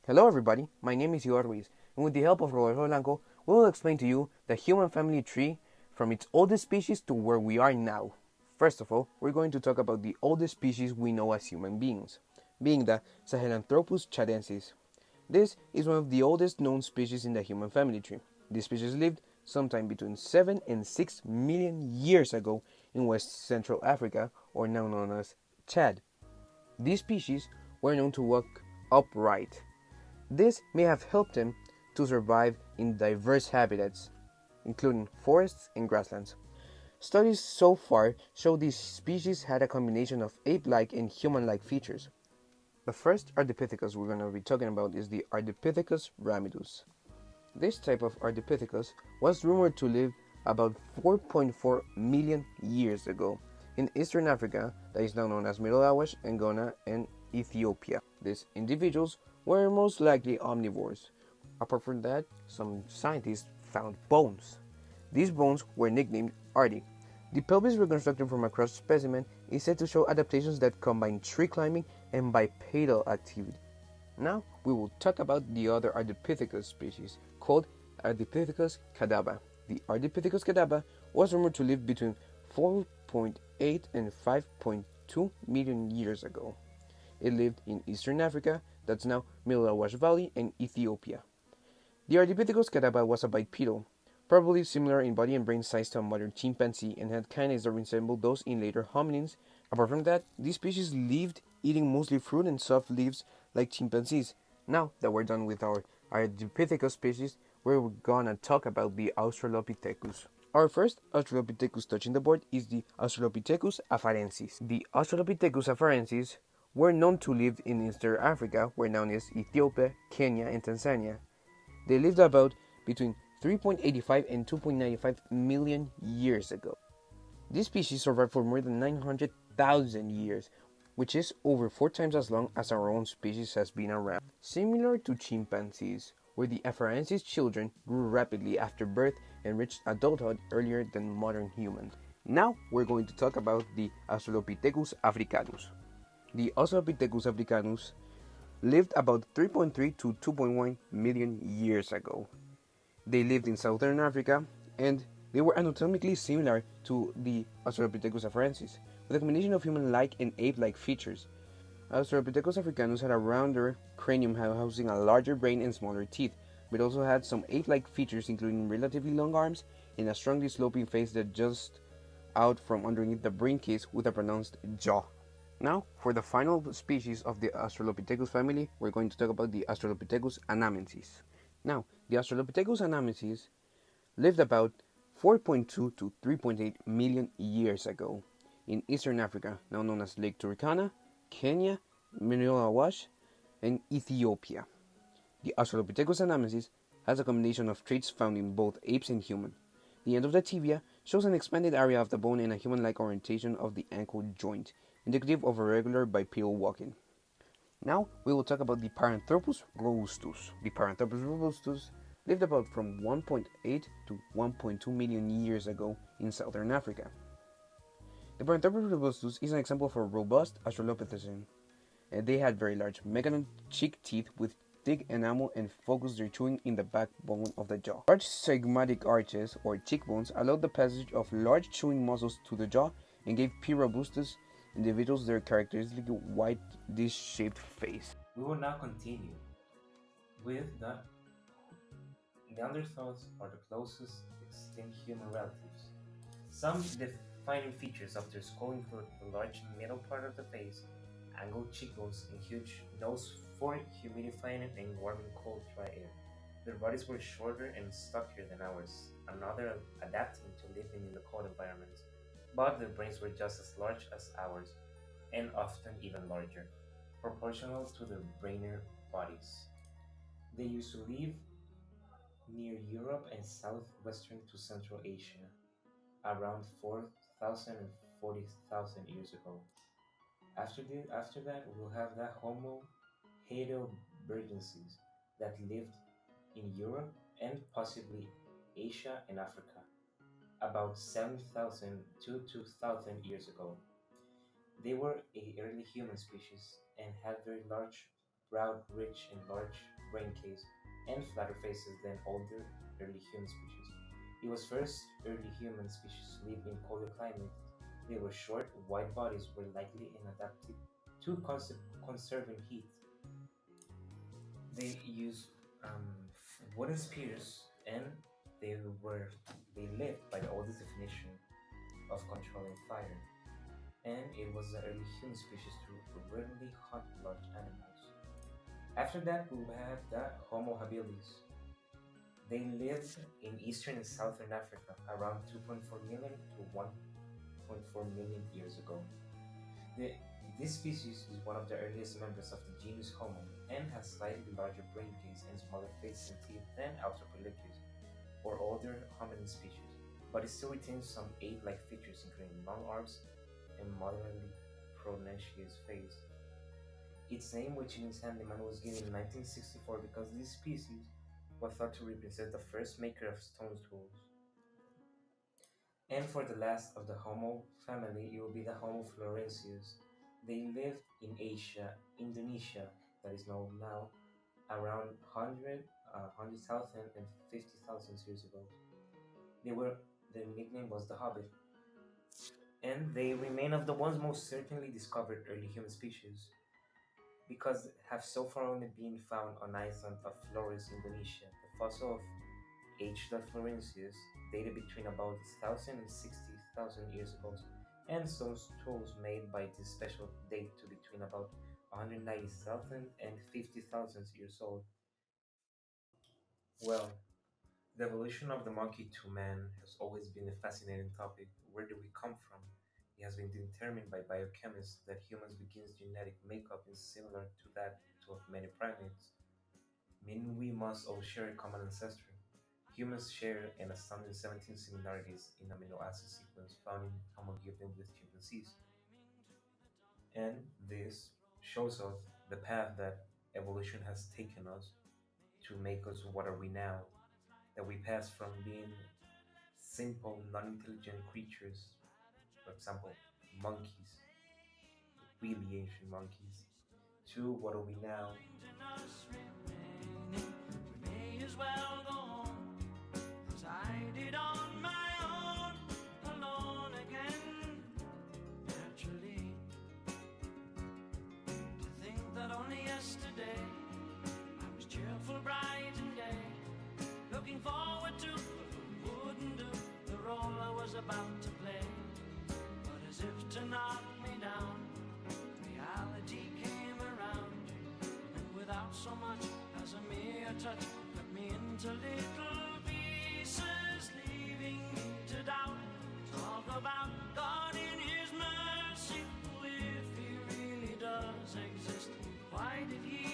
Hello everybody, my name is Igor Ruiz, and with the help of Roberto Blanco, we will explain to you the human family tree from its oldest species to where we are now. First of all, we're going to talk about the oldest species we know as human beings, being the Sahelanthropus chadensis. This is one of the oldest known species in the human family tree. This species lived sometime between 7 and 6 million years ago in West Central Africa, or now known as Chad. These species were known to walk upright. This may have helped them to survive in diverse habitats, including forests and grasslands. Studies so far show these species had a combination of ape-like and human-like features. The first Ardipithecus we're going to be talking about is the Ardipithecus ramidus. This type of Ardipithecus was rumored to live about 4.4 million years ago in eastern Africa, that is now known as Middle Awash, Angola, and Ethiopia. These individuals were most likely omnivores. Apart from that, some scientists found bones. These bones were nicknamed Ardi. The pelvis reconstructed from a crushed specimen is said to show adaptations that combine tree climbing and bipedal activity. Now we will talk about the other Ardipithecus species, called Ardipithecus cadaba. The Ardipithecus cadaba was rumored to live between 4.8 and 5.2 million years ago. It lived in eastern Africa, that's now Middle Awash Valley, and Ethiopia. The Ardipithecus cadaba was a bipedal, probably similar in body and brain size to a modern chimpanzee, and had canines that resembled those in later hominins. Apart from that, these species lived eating mostly fruit and soft leaves like chimpanzees. Now that we're done with our Ardipithecus species, we're gonna talk about the Australopithecus. Our first Australopithecus touching the board is the Australopithecus afarensis. The Australopithecus afarensis were known to live in Eastern Africa, where known as Ethiopia, Kenya, and Tanzania. They lived about between 3.85 and 2.95 million years ago. This species survived for more than 900,000 years, which is over 4 times as long as our own species has been around. Similar to chimpanzees, where the afarensis children grew rapidly after birth and reached adulthood earlier than modern humans. Now we're going to talk about the Australopithecus africanus. The Australopithecus africanus lived about 3.3 to 2.1 million years ago. They lived in southern Africa, and they were anatomically similar to the Australopithecus afarensis, with a combination of human-like and ape-like features. Australopithecus africanus had a rounder cranium housing a larger brain and smaller teeth, but also had some ape-like features including relatively long arms and a strongly sloping face that just out from underneath the brain case with a pronounced jaw. Now, for the final species of the Australopithecus family, we're going to talk about the Australopithecus anamensis. Now, the Australopithecus anamensis lived about 4.2 to 3.8 million years ago in eastern Africa, now known as Lake Turkana, Kenya, Middle Awash, and Ethiopia. The Australopithecus anamensis has a combination of traits found in both apes and humans. The end of the tibia shows an expanded area of the bone and a human-like orientation of the ankle joint, indicative of a regular bipedal walking. Now we will talk about the Paranthropus robustus. The Paranthropus robustus lived about from 1.8 to 1.2 million years ago in southern Africa. The Paranthropus robustus is an example of a robust Australopithecine. They had very large megalon cheek teeth with thick enamel and focused their chewing in the backbone of the jaw. Large sigmoid arches or cheekbones allowed the passage of large chewing muscles to the jaw and gave P. robustus individuals their characteristic white dish-shaped face. We will now continue with the Neanderthals are the closest extinct human relatives. Some defining features of their skull include the large middle part of the face, angled cheekbones, and huge nose for humidifying and warming cold, dry air. Their bodies were shorter and stockier than ours, another adapting to living in the cold environments, but their brains were just as large as ours, and often even larger, proportional to their brainer bodies. They used to live near Europe and southwestern to Central Asia around 4,000 and 40,000 years ago. After that, we'll have the Homo heidelbergensis that lived in Europe and possibly Asia and Africa about 7,000 to 2,000 years ago. They were a early human species and had very large broad, rich, and large brain case, and flatter faces than older early human species. It was first early human species to live in colder climate. They were short, wide bodies were likely and adapted to conserving heat. They used wooden spears, and they were they lived by the oldest definition of controlling fire. And it was the early human species to rarely hunt large animals. After that, we have the Homo habilis. They lived in eastern and southern Africa around 2.4 million to 1.4 million years ago. The, this species is one of the earliest members of the genus Homo and has slightly larger brain case and smaller face and teeth than Australopithecus or older hominin species, but it still retains some ape-like features including long arms and moderately pronunciated face. Its name, which means handyman, was given in 1964 because this species was thought to represent the first maker of stone tools. And for the last of the Homo family, it will be the Homo florensis. They lived in Asia, Indonesia, that is known now, around 100,000 and 50,000 years ago. Their nickname was the Hobbit, and they remain of the ones most certainly discovered early human species because have so far only been found on island of Flores, Indonesia. The fossil of H. florensis dated between about 1,000 and 60,000 years ago, and some tools made by this special date to between about 190,000 and 50,000 years old. Well, the evolution of the monkey to man has always been a fascinating topic. Where do we come from? It has been determined by biochemists that humans' begins genetic makeup is similar to that of many primates, meaning we must all share a common ancestry. Humans share an astounding 17 similarities in amino acid sequence found in Homo with chimpanzees, and this shows us the path that evolution has taken us to make us what are we now, that we pass from being simple, non-intelligent creatures, for example, monkeys, really ancient monkeys, to what are we now? We may as well go home, as I did on my own, alone again. Naturally, to think that only yesterday I was cheerful, bright and gay, looking forward to what wouldn't do the role I was about to play. But as if to knock me down, reality came around, and without so much as a mere touch, cut me into little pieces, leaving me to doubt. Talk about God in His mercy, if He really does exist, why did He